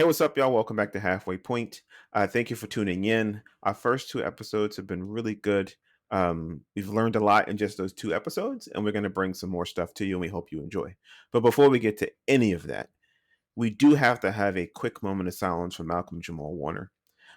Hey, what's up, y'all? Welcome back to Halfway Point. Thank you for tuning in. Our first two episodes have been really good. We've learned a lot in just those two episodes, and we're going to bring some more stuff to you, and we hope you enjoy. But before we get to any of that, we do have to have a quick moment of silence for Malcolm Jamal Warner.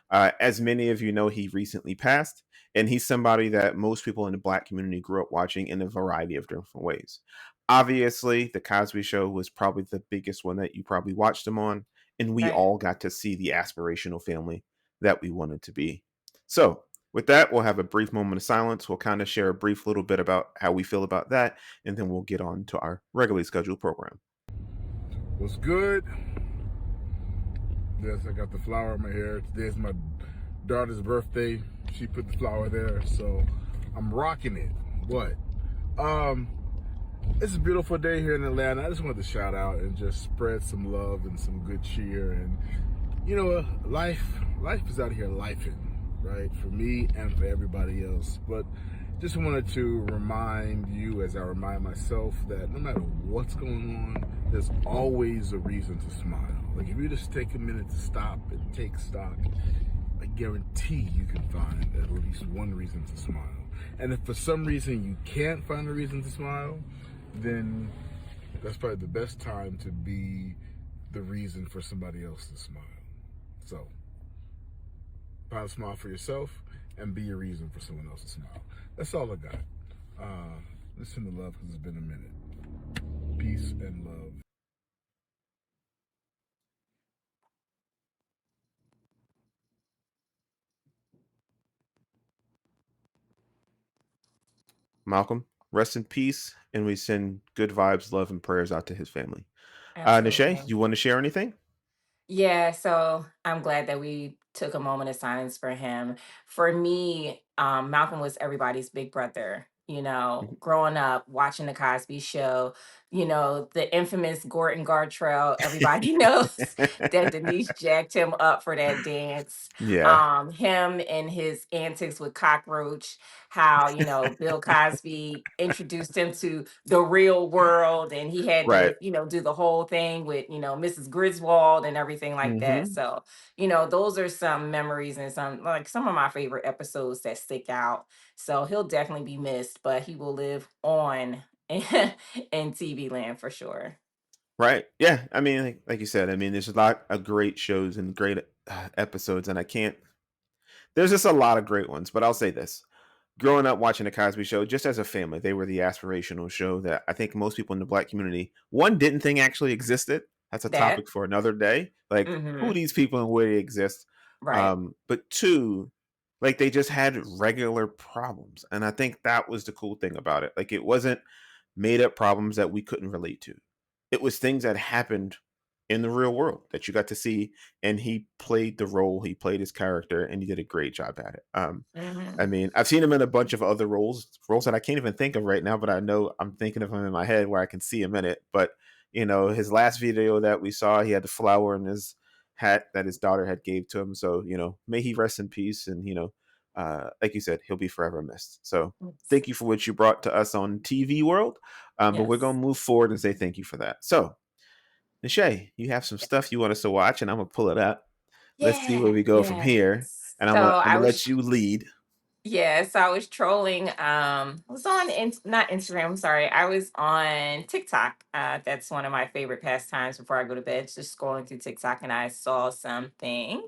As many of you know, he recently passed, and he's somebody that most people in the Black community grew up watching in a variety of different ways. Obviously, The Cosby Show was probably the biggest one that you probably watched him on, and we Right. all got to see the aspirational family that we wanted to be. So, with that, we'll have a brief moment of silence. We'll kind of share a brief little bit about how we feel about that, and then we'll get on to our regularly scheduled program. What's good? Yes, I got the flower in my hair. Today's my daughter's birthday. She put the flower there, so I'm rocking it. What? Um, it's a beautiful day here in Atlanta. I just wanted to shout out and just spread some love and some good cheer. And life is out here lifing, right? For me and for everybody else. But just wanted to remind you, as I remind myself, that no matter what's going on, there's always a reason to smile. Like if you just take a minute to stop and take stock, I guarantee you can find at least one reason to smile. And if for some reason you can't find a reason to smile, then that's probably the best time to be the reason for somebody else to smile. So, find a smile for yourself and be a reason for someone else to smile. That's all I got. Listen to love because it's been a minute. Peace and love. Malcolm, rest in peace, and we send good vibes, love, and prayers out to his family. Nishay, Absolutely. you want to share anything? Yeah, so I'm glad that we took a moment of silence for him. For me, Malcolm was everybody's big brother. Mhm. Growing up, watching the Cosby Show, the infamous Gordon Gartrell. Everybody knows that Denise jacked him up for that dance. Yeah, Him and his antics with Cockroach, how, Bill Cosby introduced him to the real world and he had right. to, do the whole thing with, Mrs. Griswold and everything like that. Mhm. So, those are some memories and some of my favorite episodes that stick out. So he'll definitely be missed, but he will live on in TV land for sure. Right. Yeah. I mean, like you said, I mean, there's a lot of great shows and great episodes, and I can't. There's just a lot of great ones, but I'll say this: growing up watching the Cosby Show, just as a family, they were the aspirational show that I think most people in the Black community one didn't think actually existed. That's a That, topic for another day. Like who are hmm these people and where they exist. right. But two, like they just had regular problems, and I think that was the cool thing about it. Like it wasn't made up problems that we couldn't relate to. It was things that happened in the real world that you got to see, and he played the role, he played his character, and he did a great job at it. I hmm mean, I've seen him in a bunch of other roles that I can't even think of right now, but I know I'm thinking of him in my head where I can see him in it. But his last video that we saw, he had the flower in his hat that his daughter had gave to him. So may he rest in peace, and like you said, he'll be forever missed. So Yes. thank you for what you brought to us on TV world. But we're gonna Yes. move forward and say thank you for that. So, Nishay, you have some stuff you want us to watch, and I'm gonna pull it up. Let's see where Yeah. we go from Yeah. here, and So I'm I gonna let was you lead. Yes, I was trolling. I was on not Instagram. I'm sorry. I was on TikTok. That's one of my favorite pastimes before I go to bed. Just scrolling through TikTok, and I saw something,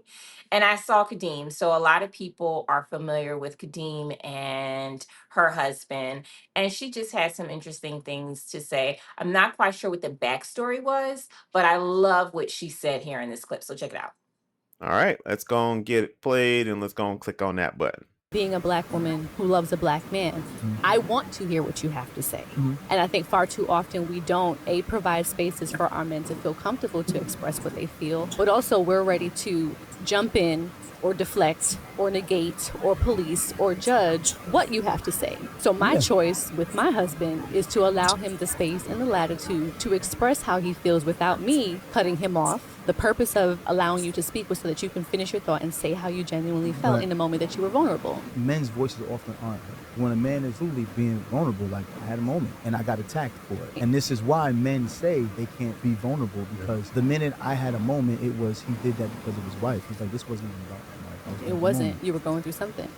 and I saw Kadeem. So a lot of people are familiar with Kadeem and her husband, and she just had some interesting things to say. I'm not quite sure what the backstory was, but I love what she said here in this clip. So check it out. All right, let's go and get it played, and let's go and click on that button. Being a black woman who loves a black man, I want to hear what you have to say. And I think far too often we don't, provide spaces for our men to feel comfortable to express what they feel, but also we're ready to jump in or deflect or negate or police or judge what you have to say. So my Yeah. choice with my husband is to allow him the space and the latitude to express how he feels without me cutting him off. The purpose of allowing you to speak was so that you can finish your thought and say how you genuinely felt But in the moment that you were vulnerable. men's voices often aren't heard. When a man is truly being vulnerable, like I had a moment and I got attacked for it. And this is why men say they can't be vulnerable, because the minute I had a moment, it was he did that because of his wife. He's like, this wasn't even about my wife. I was It going through a wasn't. moment. You were going through something.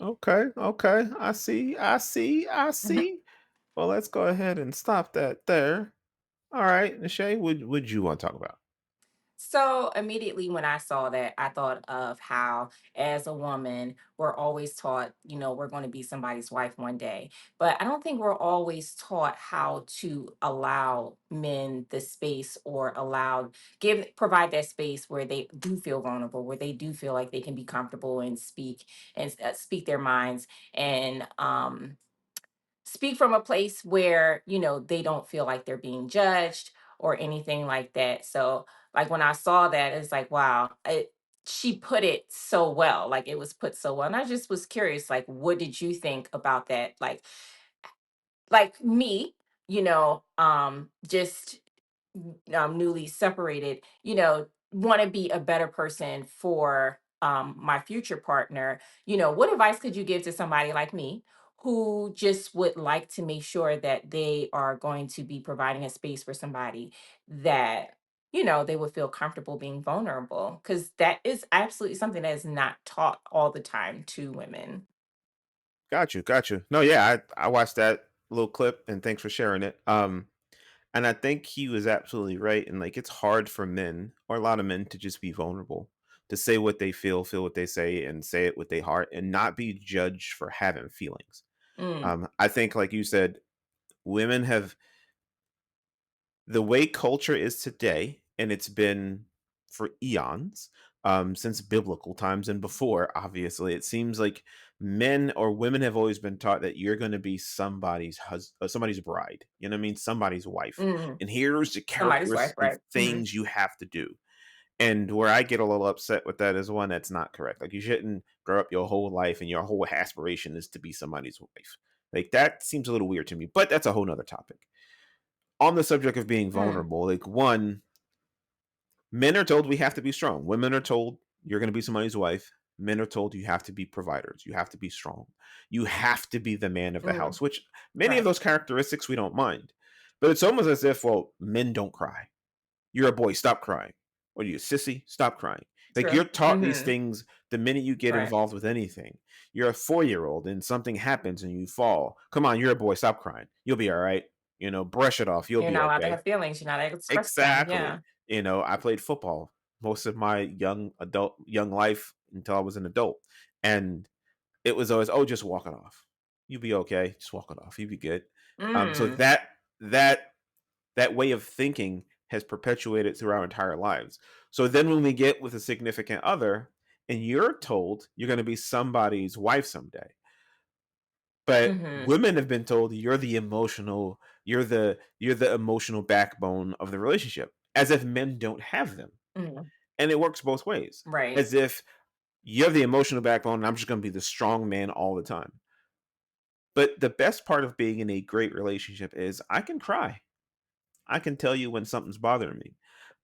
Okay, okay. I see. I see. I Mhm. see. Well, let's go ahead and stop that there. All right, Nishay, would you want to talk about? So immediately when I saw that, I thought of how, as a woman, we're always taught, we're going to be somebody's wife one day. But I don't think we're always taught how to allow men the space, or provide that space where they do feel vulnerable, where they do feel like they can be comfortable and speak their minds, and speak from a place where they don't feel like they're being judged or anything like that. So like when I saw that, it's like, wow, she put it so well. Like it was put so well, and I just was curious, like, what did you think about that? Like me, just newly separated, want to be a better person for my future partner. What advice could you give to somebody like me who just would like to make sure that they are going to be providing a space for somebody that they would feel comfortable being vulnerable, because that is absolutely something that is not taught all the time to women. Got you, got you. No, yeah, I watched that little clip and thanks for sharing it. And I think he was absolutely right. And like it's hard for men or a lot of men to just be vulnerable, to say what they feel what they say, and say it with their heart and not be judged for having feelings. Mm, I think like you said, women have the way culture is today, and it's been for eons, since biblical times and before, obviously, it seems like men or women have always been taught that you're going to be somebody's bride. You know what I mean? Somebody's wife. mm. And here's the Somebody's wife, characteristics and right? Hmm. things you have to do. And where I get a little upset with that is one, that's not correct. Like you shouldn't grow up your whole life and your whole aspiration is to be somebody's wife. Like that seems a little weird to me, but that's a whole nother topic. On the subject of being Mm, vulnerable, like one, men are told we have to be strong. Women are told you're going to be somebody's wife. Men are told you have to be providers. You have to be strong. You have to be the man of the mm, house, which many of right. those characteristics we don't mind. But it's almost as if, well, men don't cry. You're a boy, stop crying. What are you, a sissy? Stop crying. Like True. you're taught these Hmm. things the minute you get Right. involved with anything. You're a 4-year-old and something happens and you fall. Come on, you're a boy, stop crying. You'll be all right. Brush it off. You'll You're be not allowed to okay. have feelings. You're not able to express them. Exactly. Yeah. I played football most of my young life until I was an adult. And it was always, oh, just walk it off. You'll be okay. Just walk it off. You'll be good. So Mm, that that way of thinking has perpetuated through our entire lives. So then when we get with a significant other and you're told you're going to be somebody's wife someday, but hmm. women have been told you're the emotional backbone of the relationship, as if men don't have them. Mm, And it works both ways. right. As if you're the emotional backbone and I'm just going to be the strong man all the time. But the best part of being in a great relationship is I can cry. I can tell you when something's bothering me.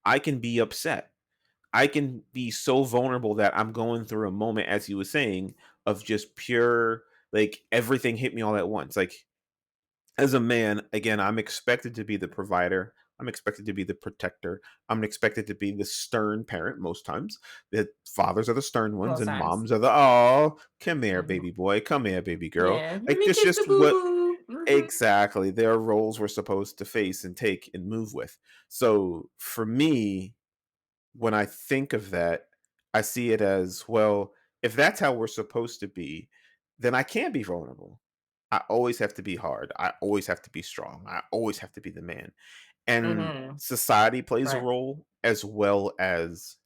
I can be upset. I can be so vulnerable that I'm going through a moment, as you were saying, of just pure, like everything hit me all at once. Like as a man, again, I'm expected to be the provider. I'm expected to be the protector. I'm expected to be the stern parent most times. The fathers are the stern ones, Most and times. moms are the, oh, come here, Hmm. baby boy, come here, baby girl. Yeah. Let Like me this kiss the just boo what boo. Hmm. exactly their roles were supposed to face and take and move with. So for me, when I think of that, I see it as, well, if that's how we're supposed to be, then I can't be vulnerable. I always have to be hard. I always have to be strong. I always have to be the man. And Hmm. society plays a Right. role, as well as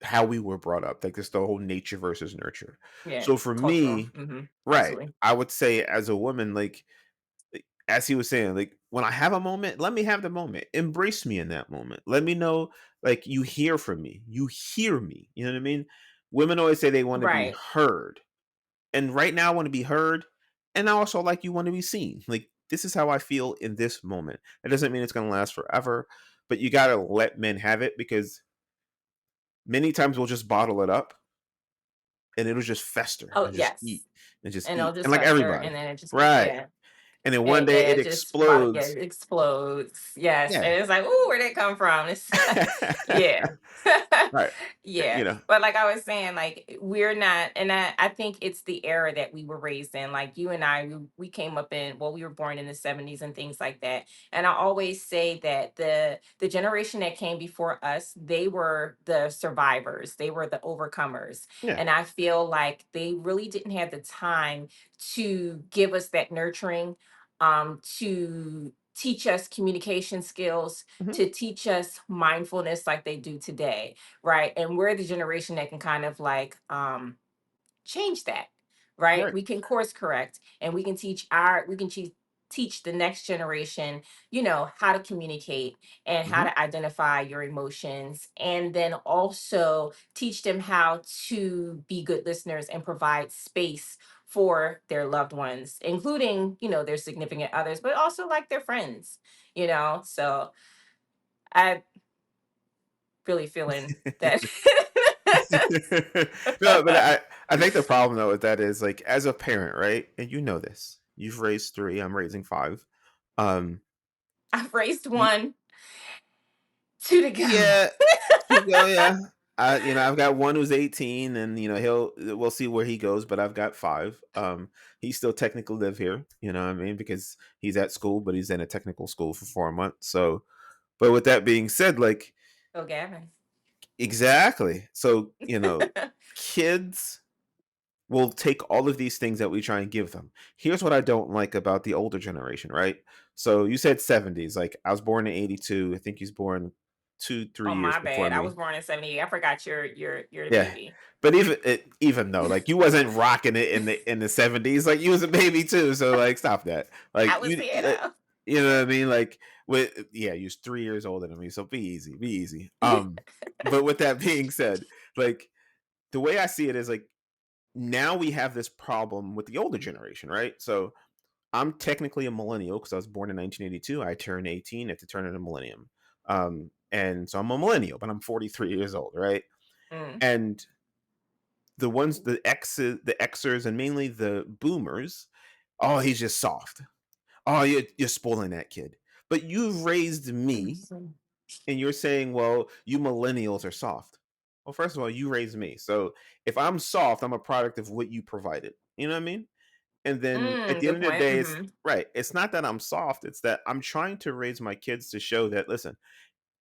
how we were brought up. Like this the whole nature versus nurture. Yeah. So for Cultural. me, Hmm. right, Absolutely. I would say as a woman, like as he was saying, like, when I have a moment, let me have the moment. Embrace me in that moment. Let me know, like, you hear from me. You hear me. You know what I mean? Women always say they want to be Right. heard. And right now I want to be heard. And I also like you want to be seen. Like, this is how I feel in this moment. It doesn't mean it's going to last forever, but you got to let men have it because many times we'll just bottle it up and it'll just fester Oh, and just eat yes. and just And it'll eat. And just like fester, everybody. and then it just be, Right. yeah. And then one And day yeah, it it just yeah, explodes. it explodes. Yes. And Yeah. it's like, "Ooh, where'd it come from?" It's yeah. Right. Yeah. You know. But like I was saying, like we're not, and I think it's the era that we were raised in. Like you and I, we came up in, well, we were born in the 70s and things like that. And I always say that the generation that came before us, they were the survivors. They were the overcomers. Yeah. And I feel like they really didn't have the time to give us that nurturing, to teach us communication skills, Mhm. to teach us mindfulness like they do today, right? And we're the generation that can kind of like change that, right? Right. We can course correct, and we can teach the next generation, how to communicate and how Mhm. to identify your emotions, and then also teach them how to be good listeners and provide space for their loved ones, including, their significant others, but also like their friends, so I really feeling that. No, but I think the problem though with that is like as a parent, right? And you know this. You've raised 3, I'm raising 5. Um I've raised you one, two to go. yeah, yeah. I've got one who's 18 and we'll see where he goes, but I've got 5. He still technically live here, you know what I mean? Because he's at school, but he's in a technical school for 4 months. So, but with that being said, like Oh, Gavin. exactly. So, kids will take all of these things that we try and give them. Here's what I don't like about the older generation, right? So you said 70s. Like I was born in 82. I think he's born 2, 3 Oh, years my before bad. I was me. born in 78. I forgot you're the Yeah. baby. But even though like you wasn't rocking it in the 70s, like you was a baby too. So like stop that. Like I was here though. you know what I mean? Like with yeah, you're 3 years older than me. So be easy. Be easy. But with that being said, like the way I see it is like now we have this problem with the older generation, right? So I'm technically a millennial because I was born in 1982. I turned 18 at the turn of the millennium. And so I'm a millennial, but I'm 43 years old, right? Mm, And the Xers, and mainly the boomers, oh, he's just soft. Oh, you're spoiling that kid. But you've raised me, and you're saying, well, you millennials are soft. Well, first of all, you raised me. So if I'm soft, I'm a product of what you provided. You know what I mean? And then at the end good of the point. day, it's right. It's not that I'm soft. It's that I'm trying to raise my kids to show that, listen,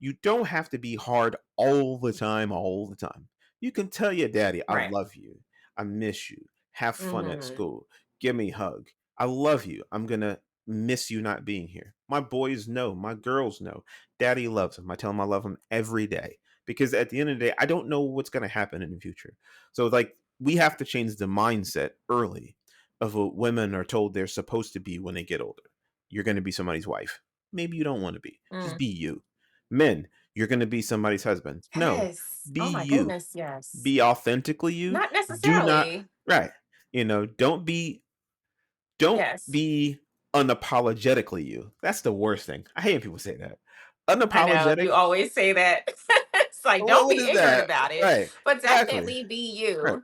you don't have to be hard all the time, all the time. You can tell your daddy, I Right. love you. I miss you. Have fun at Mm-hmm. school. Give me a hug. I love you. I'm going to miss you not being here. My boys know. My girls know. Daddy loves them. I tell them I love them every day because at the end of the day, I don't know what's going to happen in the future. So, like, we have to change the mindset early of what women are told they're supposed to be when they get older. You're going to be somebody's wife. Maybe you don't want to be. Just Mm. be you. Men, you're going to be somebody's husband. No, Yes. be Oh my you. goodness. Yes. Be authentically you. Not Do not necessarily. right. Don't Yes. be unapologetically you. That's the worst thing. I hate when people say that. I know Unapologetic. you always say that. It's like, don't What be is ignorant that? about it, Right. but Exactly. definitely be Right. you.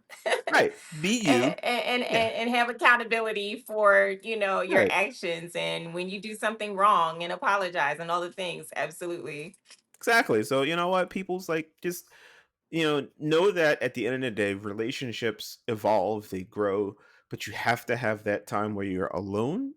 Right. Be you. Yeah. And have accountability for, your Right. actions, and when you do something wrong, and apologize and all the things. Absolutely. Exactly. So you know what? People's like just know that at the end of the day, relationships evolve, they grow, but you have to have that time where you're alone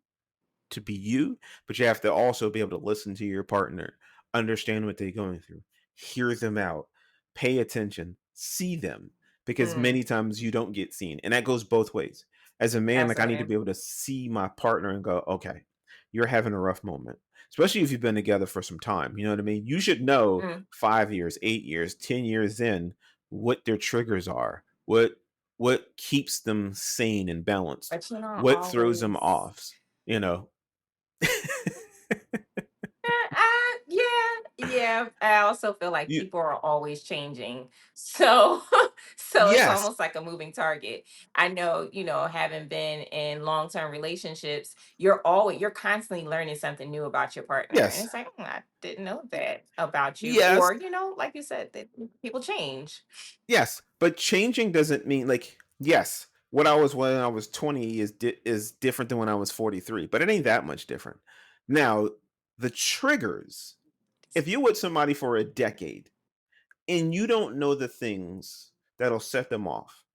to be you, but you have to also be able to listen to your partner, understand what they're going through, hear them out, pay attention, see them, because Mm, many times you don't get seen. And that goes both ways. As a man, like I need to absolutely. be able to see my partner and go, okay, you're having a rough moment. Especially if you've been together for some time. You know what I mean? You should know Mm, 5 years, 8 years, 10 years in what their triggers are, what keeps them sane and balanced, but what throws them always. off, you know Yeah. I also feel like You people are always changing, so so it's yes, almost like a moving target. I know, having been in long term relationships, you're constantly learning something new about your partner, and yes, it's like, I didn't know that about you, yes, or like you said, that people change. yes. But changing doesn't mean like yes. What I was when I was 20 is different than when I was 43, but it ain't that much different. Now, the triggers. If you're with somebody for a decade and you don't know the things that'll set them off,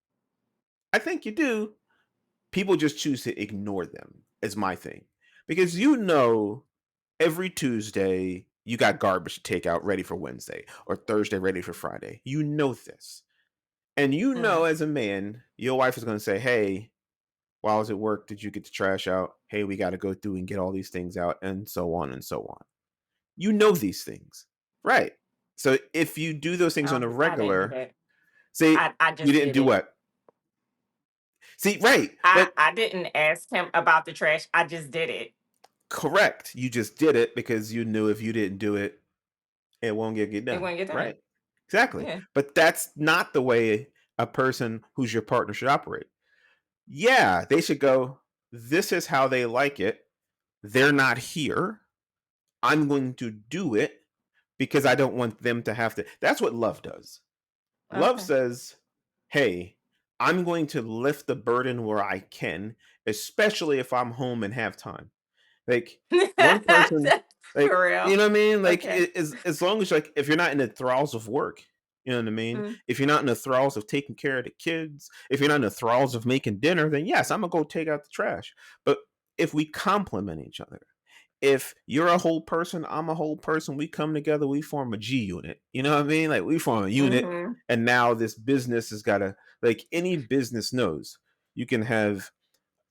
I think you do. People just choose to ignore them. Is my thing because every Tuesday you got garbage to take out ready for Wednesday or Thursday ready for Friday. You know this. And Mm. as a man, your wife is going to say, "Hey, while I was at work, did you get the trash out? Hey, we got to go through and get all these things out," and so on and so on. You know these things, right? So if you do those things on a I didn't do regular, that. say I you just didn't did do it. what? See, right, I but I didn't ask him about the trash. I just did it. correct. You just did it because you knew if you didn't do it, it won't get It done, wouldn't get done. right? Exactly. Yeah. But that's not the way a person who's your partner should operate. Yeah, they should go, "This is how they like it. They're not here. I'm going to do it because I don't want them to have to." That's what love does. Love Okay. says, "Hey, I'm going to lift the burden where I can, especially if I'm home and have time." Like one person, like For you real. know what I mean. Like Okay. as long as like if you're not in the thralls of work, you know what I mean. Mm. If you're not in the thralls of taking care of the kids, if you're not in the thralls of making dinner, then yes, I'm gonna go take out the trash. But if we complement each other, if you're a whole person, I'm a whole person, we come together, we form a G unit. You know what I mean? Like we form a unit, Mhm. and now this business has got to like any business knows you can have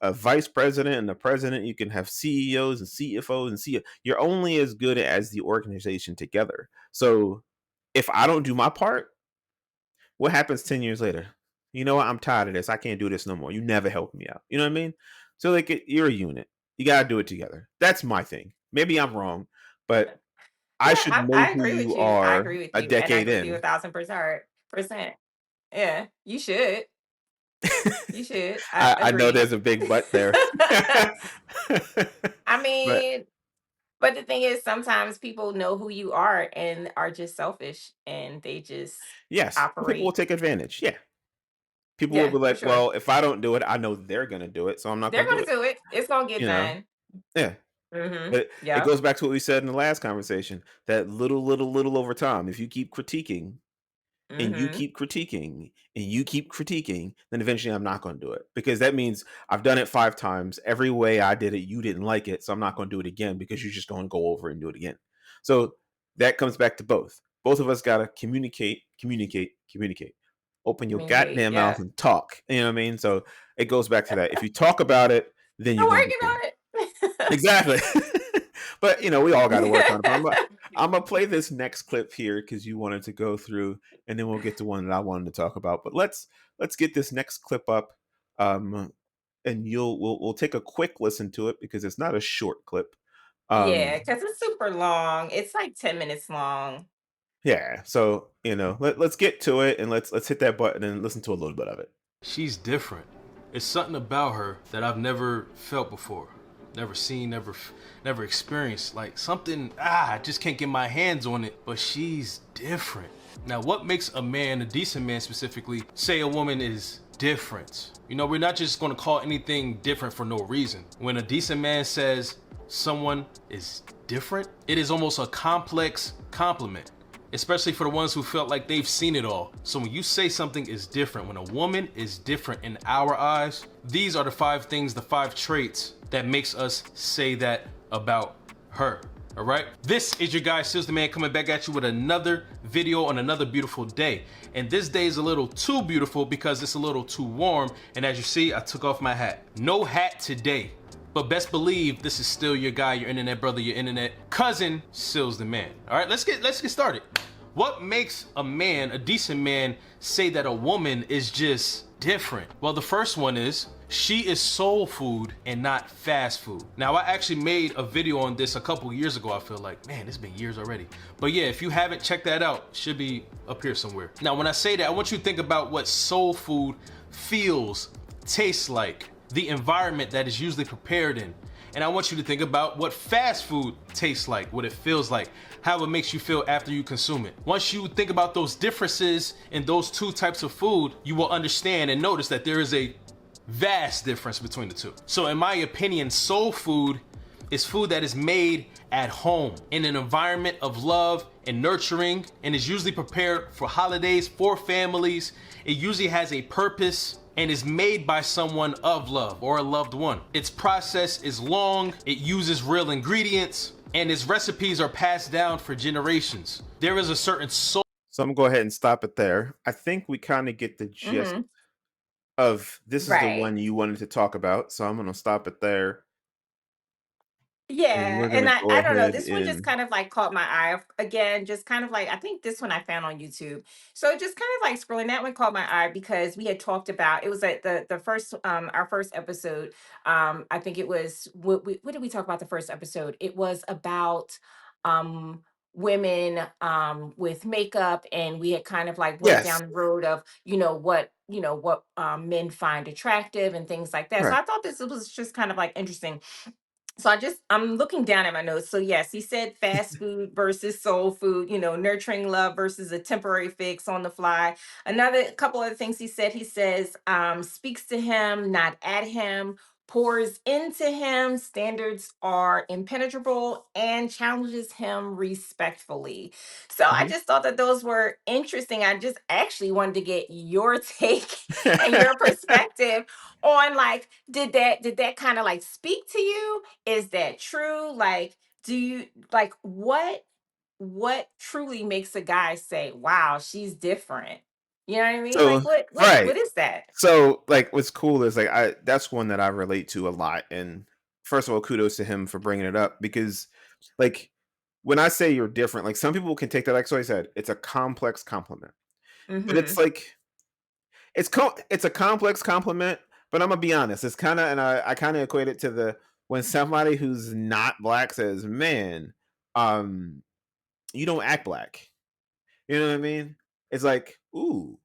a vice president and a president. You can have CEOs and CFOs and CEO. You're only as good as the organization together. So if I don't do my part, what happens 10 years later? You know what? I'm tired of this. I can't do this no more. You never helped me out. You know what I mean? So like you're a unit. You got to do it together. That's my thing. Maybe I'm wrong, but I Yeah, should know I who agree with you you. I are agree with a you, and I decade agree with you in. 1,000%. Yeah, you should. You should. I I know agree. there's a big but there. I But mean, but the thing is, sometimes people know who you are and are just selfish, and they just yes, people will operate. take advantage. Yeah. People will Yeah, be for like, sure. "Well, if I don't do it, I know they're gonna do it, so I'm not They're gonna do gonna it." do it. It's gonna get You know? done. Yeah. But it Yep. goes back to what we said in the last conversation, that little over time. If you keep critiquing and you Mhm. keep critiquing and you keep critiquing, then eventually I'm not gonna do it. Because that means I've done it 5 times. Every way I did it, you didn't like it, so I'm not gonna do it again because you're just gonna go over and do it again. So that comes back to both. Both of us gotta communicate, communicate, communicate. Open your Communicate. goddamn mouth Yeah. and talk. You know what I mean? So it goes back to that. If you talk about it, then you're I'm gonna be working cool. on it. Exactly. But we all got to work on it. But I'm gonna play this next clip here because you wanted to go through, and then we'll get to one that I wanted to talk about. But let's get this next clip up, um, and we'll take a quick listen to it because it's not a short clip. Yeah, Um, because it's super long. It's like 10 minutes long. yeah. So let's get to it and let's hit that button and listen to a little bit of it. She's different. It's something about her that I've never felt before, never seen, never experienced. Like something, I just can't get my hands on it, but she's different. Now, what makes a man, a decent man specifically, say a woman is different? You know, we're not just gonna call anything different for no reason. When a decent man says someone is different, it is almost a complex compliment, especially for the ones who felt like they've seen it all. So when you say something is different, when a woman is different in our eyes, these are the 5 things, the 5 traits that makes us say that about her. All right, this is your guy Sills the Man coming back at you with another video on another beautiful day. And this day is a little too beautiful because it's a little too warm. And as you see, I took off my hat. No hat today. But best believe this is still your guy, your internet brother, your internet cousin, Sills the Man. All right, let's get started. What makes a man, a decent man, say that a woman is just different? Well, the first one is she is soul food and not fast food. Now, I actually made a video on this a couple years ago. I feel like, man, it's been years already. But yeah, if you haven't checked that out, it should be up here somewhere. Now, when I say that, I want you to think about what soul food feels, tastes like, the environment that is usually prepared in. And I want you to think about what fast food tastes like, what it feels like, how it makes you feel after you consume it. Once you think about those differences in those two types of food, you will understand and notice that there is a vast difference between the two. So in my opinion, soul food is food that is made at home in an environment of love and nurturing, and is usually prepared for holidays, for families. It usually has a purpose and is made by someone of love or a loved one. Its process is long, it uses real ingredients, and its recipes are passed down for generations. There is a certain soul. So I'm gonna go ahead and stop it there. I think we kind of get the gist Hmm. of this is the Right. one you wanted to talk about. So I'm gonna stop it there, and Yeah, we're and gonna go I don't know. ahead This one just and kind of like caught my eye again. Just kind of like I think this one I found on YouTube. So just kind of like scrolling that one caught my eye because we had talked about it was at the first our first episode. I think it was what did we talk about the first episode? It was about um women with makeup, and we had kind of like went yes, down the road of what men find attractive and things like that. So right. I thought this was just kind of like interesting. So I'm looking down at my notes. So yes, he said fast food versus soul food, nurturing love versus a temporary fix on the fly. Another couple other things he says, speaks to him, not at him, pours into him, standards are impenetrable, and challenges him respectfully. So I Mhm. just thought that those were interesting. I just actually wanted to get your take and your perspective on like did that kind of like speak to you? Is that true? Like, do you like what truly makes a guy say, "Wow, she's different"? You know what I mean? So Like, what right. what is that? So like, what's cool is like I that's one that I relate to a lot. And first of all, kudos to him for bringing it up because, like, when I say you're different, like some people can take that. Like so, I said it's a complex compliment, but it's Mm-hmm. like it's a complex compliment, but I'm gonna be honest. It's kind of, and I kind of equate it to the when somebody who's not black says, "Man, um, you don't act black." You know what I mean? It's like, ooh,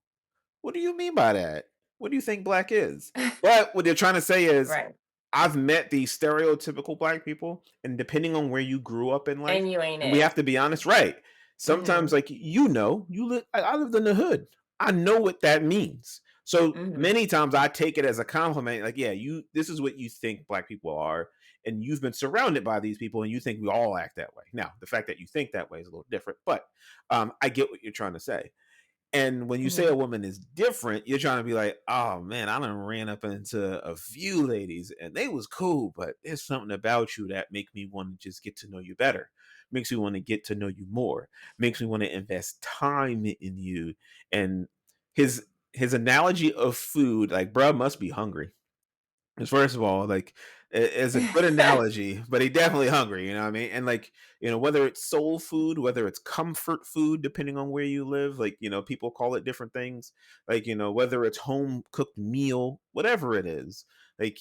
what do you mean by that? What do you think black is? But what they're trying to say is, Right. I've met these stereotypical black people, and depending on where you grew up in life, And you ain't and we it. have to be honest, right? Sometimes, Mm-hmm. like you live. I lived in the hood. I know what that means. So Mm-hmm. many times, I take it as a compliment. Like, yeah, you. This is what you think black people are, and you've been surrounded by these people, and you think we all act that way. Now, the fact that you think that way is a little different, but I get what you're trying to say. And when you say Mm-hmm. a woman is different, you're trying to be like, oh man, I done ran up into a few ladies and they was cool, but there's something about you that make me want to just get to know you better. Makes me want to get to know you more. Makes me want to invest time in you. And his his analogy of food, like, bruh must be hungry. 'Cause first of all, like, it's a good analogy, but he definitely hungry, you know what I mean? And, like, whether it's soul food, whether it's comfort food, depending on where you live, like, people call it different things. Like, whether it's home cooked meal, whatever it is, like,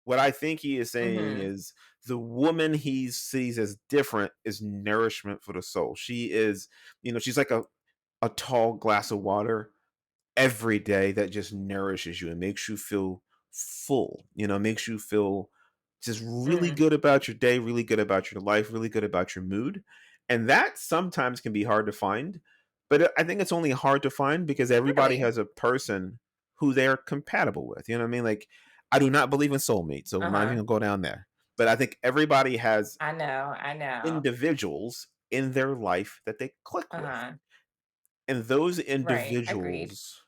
what I think he is saying Mm-hmm. is the woman he sees as different is nourishment for the soul. She is, she's like a tall glass of water every day that just nourishes you and makes you feel full, makes you feel just really Mm. good about your day, really good about your life, really good about your mood. And that sometimes can be hard to find, but I think it's only hard to find because everybody Really? has a person who they're compatible with. You know what I mean? Like, I do not believe in soulmates, so we're not even Uh-huh. gonna go down there. But I think everybody has I know, I know. individuals in their life that they click with. Uh-huh. And those Right. Agreed. individuals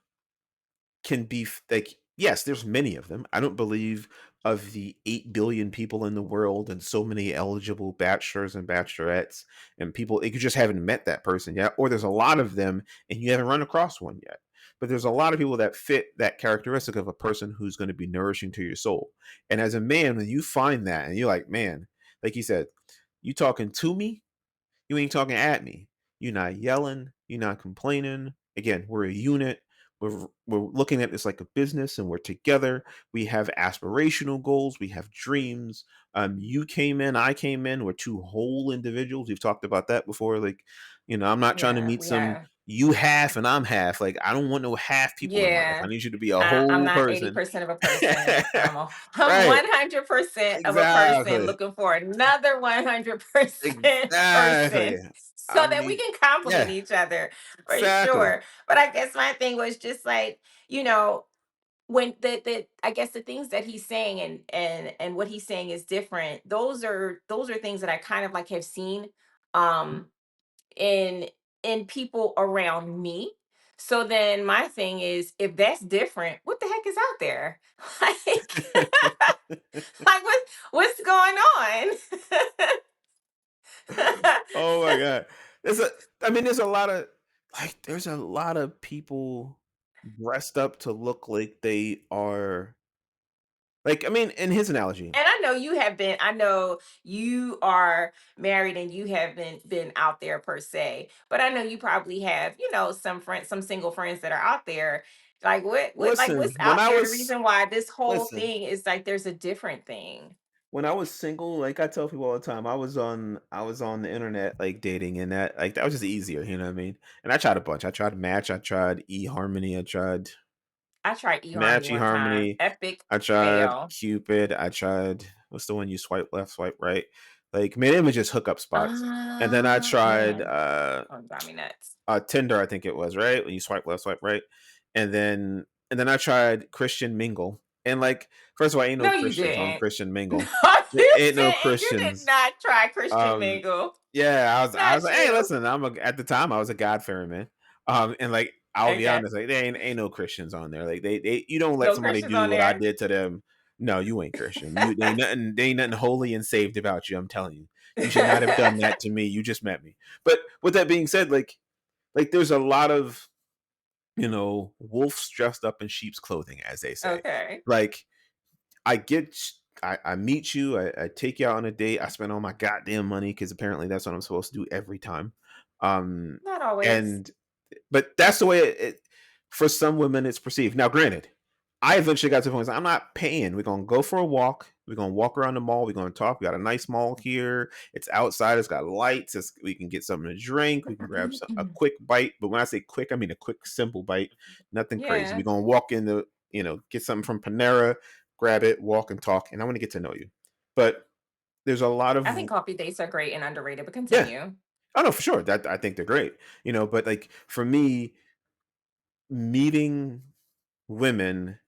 can be like, yes, there's many of them. I don't believe of the 8 billion people in the world and so many eligible bachelors and bachelorettes and people, you just haven't met that person yet, or there's a lot of them and you haven't run across one yet. But there's a lot of people that fit that characteristic of a person who's going to be nourishing to your soul. And as a man, when you find that and you're like, man, like you said, you talking to me, you ain't talking at me. You're not yelling, you're not complaining. Again, we're a unit. we're looking at this like a business, and we're together. We have aspirational goals, we have dreams. You came in, I came in, we're two whole individuals. We've talked about that before. Like, I'm not trying to Yeah, meet we some have. you half and I'm half. Like, I don't want no half people in my life. I Yeah. need you to be a I'm whole not person. 80% of a person. I'm Right. 100% of a person Exactly. looking for another 100% Exactly. person so I that we mean, can complement yeah, each other for exactly. sure. But I guess my thing was just like, you know, when the I guess the things that he's saying and what he's saying is different. Those are things that I kind of like have seen um in people around me. So then my thing is, if that's different, what the heck is out there? Like, like what's going on? Oh my god. There's a I mean, there's a lot of people dressed up to look like they are like, I mean, in his analogy. And I know you are married and you haven't been out there per se, but I know you probably have, some friends, some single friends that are out there. Like like Listen, what's out there? The reason why this whole listen, thing is like there's a different thing. when I was single, like I tell people all the time, I was on the internet like dating, and that was just easier, you know what I mean? And I tried a bunch. I tried Match, I tried eHarmony, I tried I tried eHarmony Match, one time. eHarmony, Epic I tried fail. Cupid, I tried what's the one you swipe left, swipe right? Like, man, it was just hookup spots. And then I tried Man. Oh, got me nuts. Tinder, I think it was, right? When you swipe left, swipe right. And then I tried Christian Mingle. And like, first of all, ain't no No, you Christians on didn't. Christian Mingle. No, There you ain't no didn't. You did Christians. not try Christian Um, Mingle. yeah, I was Not like, hey, you. listen, at the time I was a God fearing man. And like, I'll be Okay. honest, like, there ain't no Christians on there. Like, they you don't let No somebody Christians do on what I there. did to them. No, you ain't Christian. They ain't nothing holy and saved about you. I'm telling you, you should not have done that to me. You just met me. But with that being said, like there's a lot of wolves dressed up in sheep's clothing, as they say. Okay. Like, I meet you, I take you out on a date, I spend all my goddamn money because apparently that's what I'm supposed to do every time. Um, Not always. and but that's the way for some women it's perceived. Now, granted, I eventually got to the point where I'm not paying. We're gonna go for a walk. We're gonna walk around the mall. We're gonna talk. We got a nice mall here. It's outside. It's got lights. We can get something to drink. We can grab a quick bite. But when I say quick, I mean a quick, simple bite. Nothing crazy. Yeah. We're gonna walk in get something from Panera, grab it, walk and talk, and I want to get to know you. But there's a lot I of think coffee dates are great and underrated, but yeah. continue. Oh no, for sure. That I think they're great. But like for me, meeting women,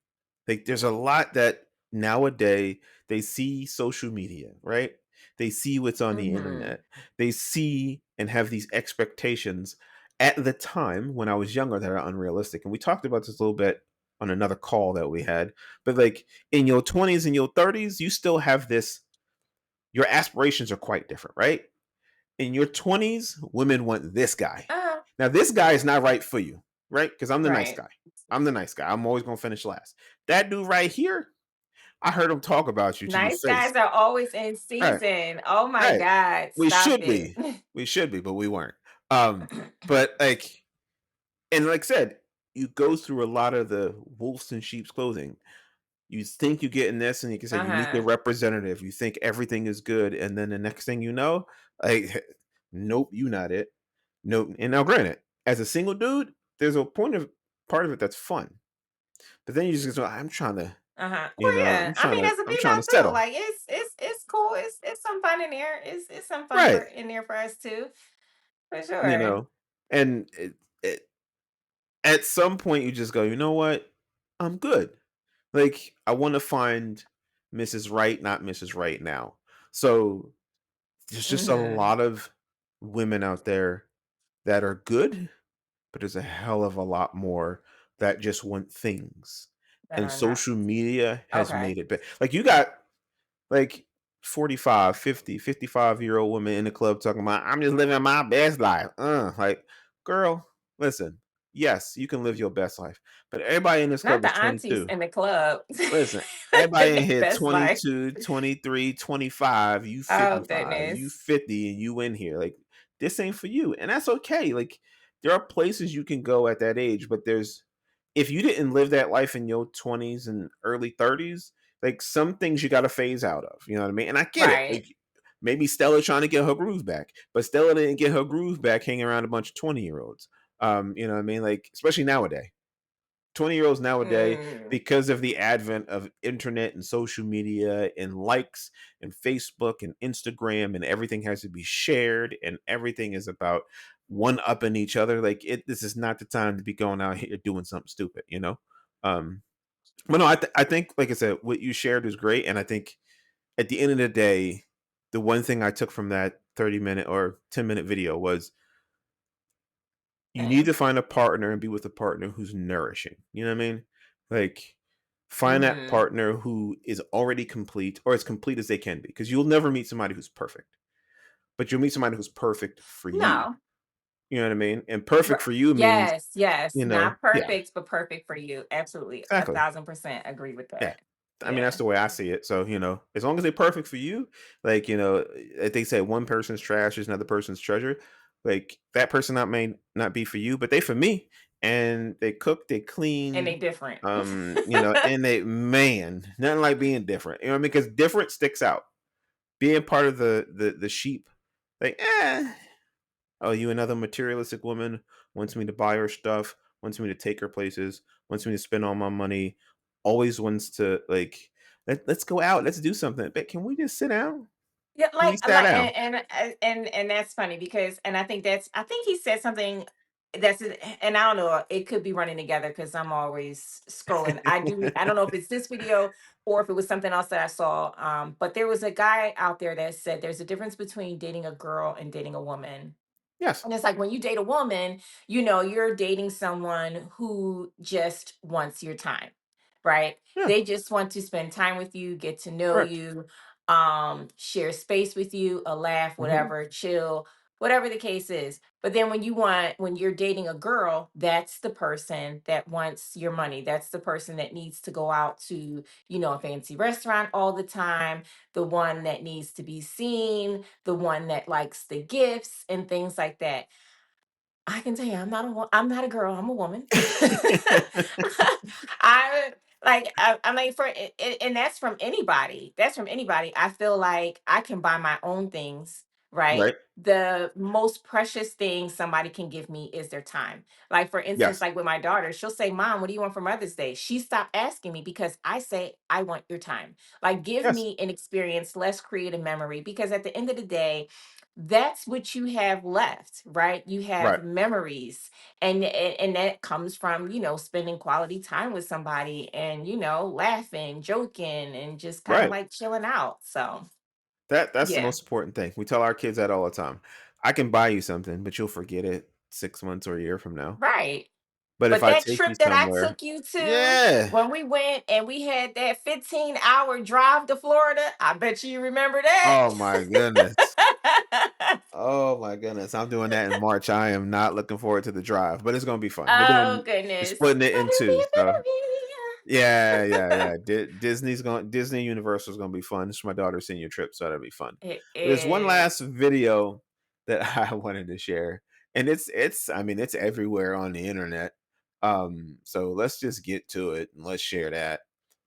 like there's a lot that nowadays they see social media, right? They see what's on the Hmm. internet. They see and have these expectations at the time when I was younger that are unrealistic. And we talked about this a little bit on another call that we had. But like in your 20s and your 30s, you still have this, your aspirations are quite different, right? In your 20s, women want this guy. Uh, Now, this guy is not right for you, right? Because I'm the nice right. guy. I'm the nice guy. I'm always going to finish last. That dude right here, I heard him talk about you to your Nice face. guys are always in Right, season. Oh my right. God. We Stop should it. be. We should be, but we weren't. But like, and like I said, you go through a lot of the wolves in sheep's clothing. You think you're getting this, and like I said, you meet the Uh-huh. representative. You think everything is good, and then the next thing you know, like, nope, you not it. Nope. And now, granted, as a single dude, there's a part of it that's fun, but then you just go, I'm trying to, Uh-huh. Well, yeah. I mean, as a I'm trying female to too, settle. like it's cool. It's some fun in there. It's some fun for Right. in there for us too, for You sure. know, and at some point you just go, you know what? I'm good. Like, I want to find Mrs. Right, not Mrs. Right now. So there's just a Hmm. lot of women out there that are good, but there's a hell of a lot more that just want things. That And are not social media has okay. made it better. Like, you got like 45, 50, 55-year-old women in the club talking about, I'm just living my best life. Like, girl, listen, yes, you can live your best life, but everybody in this Not club is the aunties 22. in the club. Listen, everybody in Their here best life. 22, 23, 25, you Oh 55, you goodness. 50, and you in here. Like, this ain't for you. And that's okay. Like, there are places you can go at that age, but if you didn't live that life in your 20s and early 30s, like some things you got to phase out of. You know what I mean? And I get it. Right. Like maybe Stella trying to get her groove back, but Stella didn't get her groove back hanging around a bunch of 20-year-olds. You know what I mean? Like especially nowadays. 20-year-olds nowadays, Mm. because of the advent of internet and social media and likes and Facebook and Instagram, and everything has to be shared and everything is about one upping each other. Like this is not the time to be going out here doing something stupid, you know. um but no, I think, like I said, what you shared was great, and I think at the end of the day, the one thing I took from that 30-minute or 10-minute video was you need Okay. to find a partner and be with a partner who's nourishing. You know what I mean? Like find that Hmm. partner who is already complete or as complete as they can be. Because you'll never meet somebody who's perfect, but you'll meet somebody who's perfect for you. No. You know what I mean? And perfect for you means, Yes, yes. Not yeah, perfect, but perfect for you. Absolutely. A exactly. thousand percent agree with Yeah. that. I mean, that's Yeah. the way I see it. So, as long as they're perfect for you, like, they say one person's trash is another person's treasure. Like that person may not be for you, but they for me. And they cook, they And clean, they different. and nothing like being different. You know what I mean? Because different sticks out. Being part of the sheep, like, oh, you another materialistic woman wants me to buy her stuff, wants me to take her places, wants me to spend all my money, always wants to like let's go out, let's do something. But can we just sit down? Yeah, Can we sit down? and that's funny because and I think he said something that's and I don't know, it could be running together because I'm always scrolling. I don't know if it's this video or if it was something else that I saw. But there was a guy out there that said there's a difference between dating a girl and dating a woman. Yes. And it's like when you date a woman, you're dating someone who just wants your time, right? Yeah. They just want to spend time with you, get to know Correct. you, share space with you, a laugh, Hmm. whatever, chill, whatever the case is. But then when you're dating a girl, that's the person that wants your money. That's the person that needs to go out to, a fancy restaurant all the time, the one that needs to be seen, the one that likes the gifts and things like that. I can tell you, I'm not a girl. I'm a woman. I I'm like and that's from anybody. That's from anybody. I feel like I can buy my own things, right? Right. The most precious thing somebody can give me is their time. Like for instance, Yes. like with my daughter, she'll say, "Mom, what do you want for Mother's Day?" She stopped asking me because I say, "I want your time." Like give Yes. me an experience, let's create a memory because at the end of the day, that's what you have left, right? You Right. have memories and that comes from spending quality time with somebody and laughing, joking, and just kind of Right. like chilling out. So That's the yeah. most important thing. We tell our kids that all the time. I can buy you something, but you'll forget it 6 months or a year from now. Right. But if But I that take you trip that I somewhere, took you to yeah. when we went and we had that 15-hour drive to Florida, I bet you remember that. Oh my goodness. Oh my goodness. I'm doing that in March. I am not looking forward to the drive, but it's gonna be fun. Oh We're goodness. splitting it But in it'll be two. So yeah, a yeah, memory. yeah. Disney Universal's gonna be fun. It's my daughter's senior trip, so that'll be fun. It But there's one is. last video that I wanted to share. And it's I mean, it's everywhere on the internet. So let's just get to it and let's share that.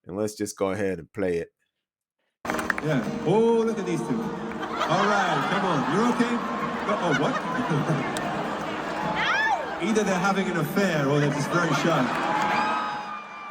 And let's just go ahead and play it. Yeah. Oh, look at these two. All right, come on. You're okay? Oh, what? Either they're having an affair or they're just very shy.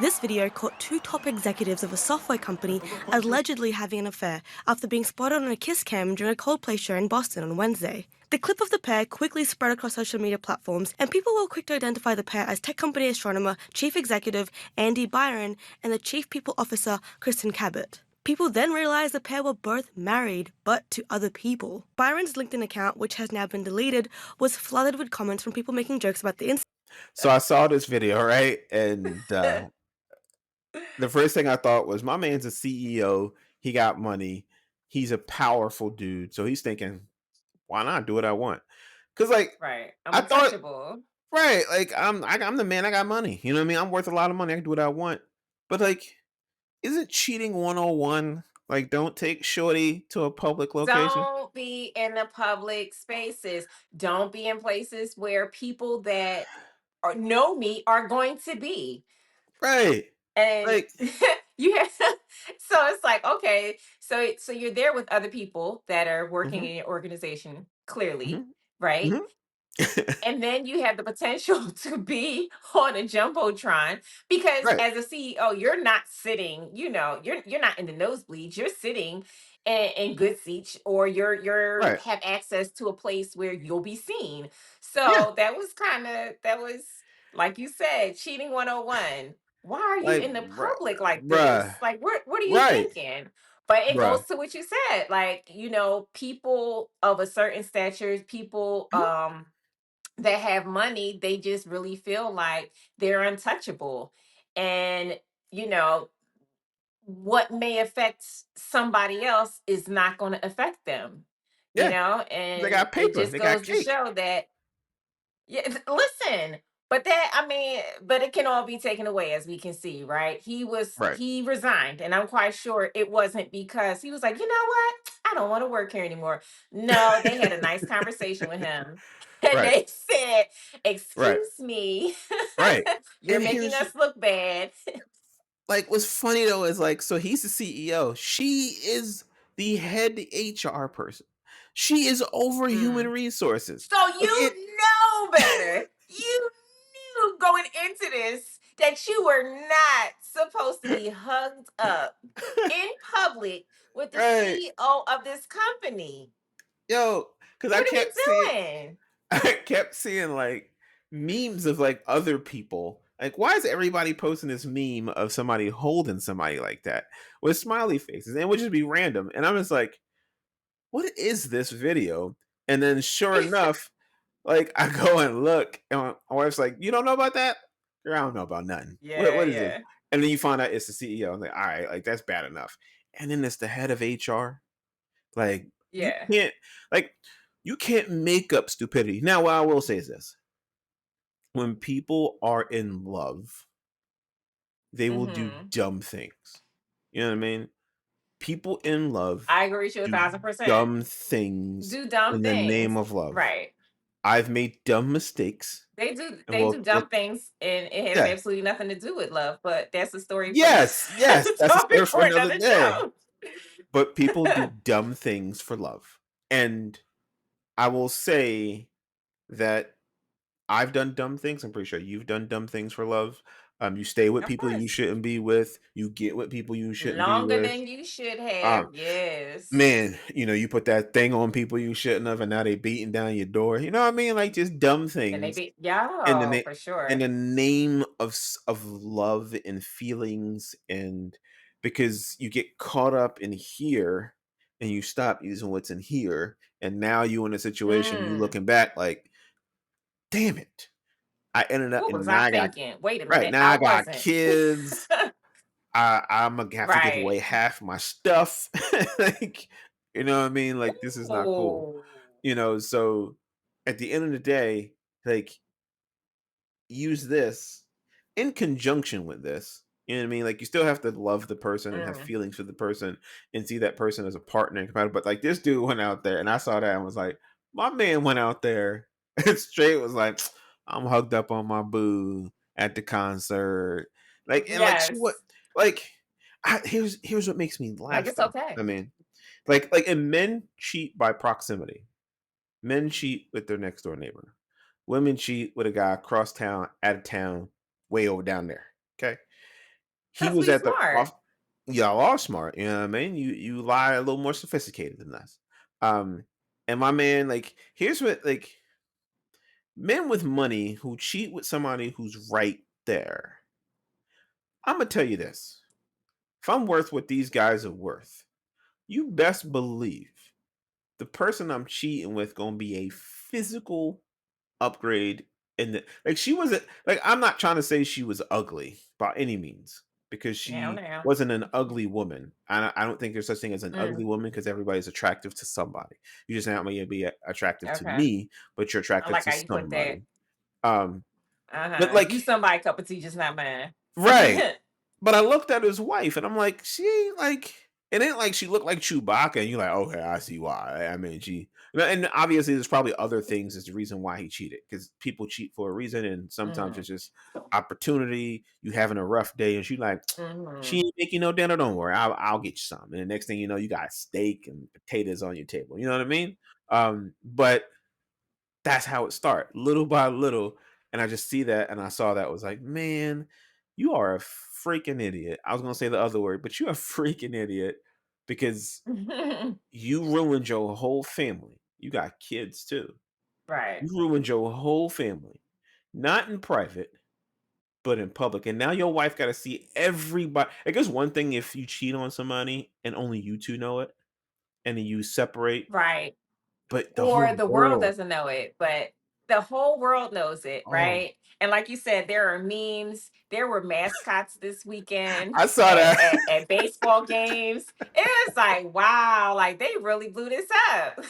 This video caught two top executives of a software company allegedly having an affair after being spotted on a kiss cam during a Coldplay show in Boston on Wednesday. The clip of the pair quickly spread across social media platforms, and people were quick to identify the pair as tech company astronomer, chief executive Andy Byron, and the chief people officer Kristen Cabot. People then realized the pair were both married, but to other people. Byron's LinkedIn account, which has now been deleted, was flooded with comments from people making jokes about the incident. So I saw this video, right? And the first thing I thought was my man's a CEO. He got money. He's a powerful dude. So he's thinking, why not do what I want? Because like Right. I'm I thought, untouchable. right, like I'm the man. I got money. You know what I mean? I'm worth a lot of money. I can do what I want. But like, isn't cheating 101? Like, don't take shorty to a public location. Don't be in the public spaces. Don't be in places where people that or know me are going to be. Right. And Like, you have so it's like, okay, so you're there with other people that are working mhm, in your organization, clearly, mhm, right? mhm. And then you have the potential to be on a jumbotron because Right. as a CEO, you're not sitting, you're not in the nosebleeds. You're sitting in good seats, or you're Right. have access to a place where you'll be seen. Yeah. So that was like you said, cheating 101. Why are you Like, in the public like bruh. this? Like, what are you Right. thinking? But it Bruh. goes to what you said, like, people of a certain stature, people Mhm. that have money, they just really feel like they're untouchable. And, you know, what may affect somebody else is not going to affect them, Yeah. They and got it paper. just They got goes to cake. show that, yeah, listen, but that, I mean, but it can all be taken away as we can see, right? Right. He resigned, and I'm quite sure it wasn't because he was like, you know what? I don't want to work here anymore. No, they had a nice conversation with him. And Right. they said, Right. excuse me, Right. you're And making here's us look bad. like what's funny though is like so he's the CEO. She is the head HR person. She is over human Mm. resources. So Like it you know better. You knew going into this that you were not supposed to be hugged up in public with the right. CEO of this company. Yo, because What are we doing? I kept seeing like memes of like other people. Like, why is everybody posting this meme of somebody holding somebody like that with smiley faces? And it would just be random. And I'm just like, what is this video? And then sure enough, like I go and look, and my wife's like, "You don't know about that? Girl, I don't know about nothing. Yeah, What is this?" yeah, And then you find out it's the CEO. I'm like, all right, like that's bad enough. And then it's the head of HR. Like you yeah. can't like you can't make up stupidity. Now, what I will say is this: when people are in love, they will do Hmm. dumb things. You know what I mean? People in love I agree with you a do 1000%. dumb things Do dumb in the name things. of love. Right. I've made dumb mistakes, and They well, do dumb things, and it has yeah, absolutely nothing to do with love, but that's a story for yes, yes, that's a story topic for for another another day. show. But people do dumb things for love, and I will say that I've done dumb things. I'm pretty sure you've done dumb things for love. You stay with Of people you course. shouldn't be with. You get with people you shouldn't be Longer with. than you should have. Um, Yes. man, you put that thing on people you shouldn't have, and now they beating down your door. You know what I mean? Like just dumb And they things be, in the yeah, na- for in sure. the name of of love and feelings, and because you get caught up in here, and you stop using what's in here, and now you in a situation you Mm. looking back like, damn it, I ended up, What and was I now I got thinking? Wait a right minute. now I I got wasn't. kids. I'm gonna have to give Right. away half my stuff. Like, you know what I mean? Like, this is not cool. Oh. So at the end of the day, like, use this in conjunction with this. You know what I mean? Like, you still have to love the person and have Mm. feelings for the person and see that person as a partner and compatible. But like, this dude went out there, and I saw that and was like, my man went out there and straight was like, I'm hugged up on my boo at the concert. Like, and like, she what? Yes. Like, here's what makes me Like laugh it's though. okay. I mean, like, and men cheat by proximity. Men cheat with their next door neighbor. Women cheat with a guy across town, out of town, way over down there. Okay. He Because was we at the smart. off. Y'all are smart. You know what I mean? You lie a little more sophisticated than us. Um, and my man, like, here's what like men with money who cheat with somebody who's right there. I'm gonna tell you this. If I'm worth what these guys are worth, you best believe the person I'm cheating with gonna be a physical upgrade in the like she wasn't like I'm not trying to say she was ugly by any means because Now, she now. wasn't an ugly woman. I don't think there's such thing as an ugly Mm. woman because everybody's attractive to somebody. You just not may be attractive to Okay. me, but you're I attractive like to how you put that. somebody. Um, but You like somebody cup of tea, just not mine. right. But I looked at his wife and I'm like, she ain't like it ain't like she looked like Chewbacca and you're like, okay, I see why. I mean, And obviously, there's probably other things as the reason why he cheated, because people cheat for a reason, and sometimes Mhm. it's just opportunity. You having a rough day, and she like, she Mhm. ain't make you no dinner. Don't worry, I'll get you some. And the next thing you know, you got steak and potatoes on your table. You know what I mean? But that's how it start, little by little. And I just see that, and I saw that, was like, man, you are a freaking idiot. I was gonna say the other word, but you're a freaking idiot because you ruined your whole family. You got kids too. Right. You ruined your whole family, not in private, but in public. And now your wife got to see everybody. I guess one thing if you cheat on somebody and only you two know it, and then you separate, Right. but the Or whole the world world. doesn't know it, but the whole world knows it, Oh, right? And like you said, there are memes. There were mascots this weekend I saw that. at baseball games. It was like, wow, like they really blew this up.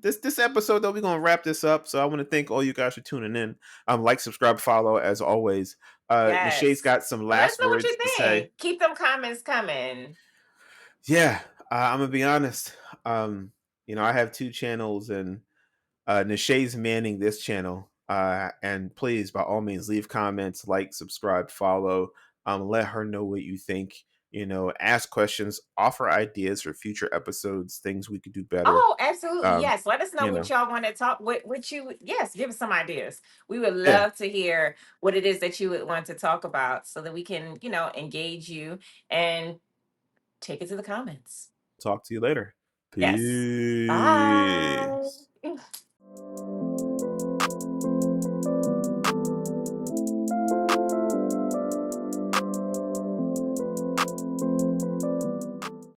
This episode though, we're gonna wrap this up. So I want to thank all you guys for tuning in. Like, subscribe, follow as always. Nashay's Yes. got some And let us last know what words you to say. think. Keep them comments coming. Yeah, I'm gonna be honest. I have two channels, and Nashay's manning this channel. And please, by all means, leave comments, like, subscribe, follow. Let her know what you think. Ask questions, offer ideas for future episodes, things we could do better. Oh, absolutely. Um, Yes. Let us know you what know, y'all want to talk what you yes, give us some ideas. We would yeah. love to hear what it is that you would want to talk about so that we can, engage you and take it to the comments. Talk to you later. Yes. Peace. Bye.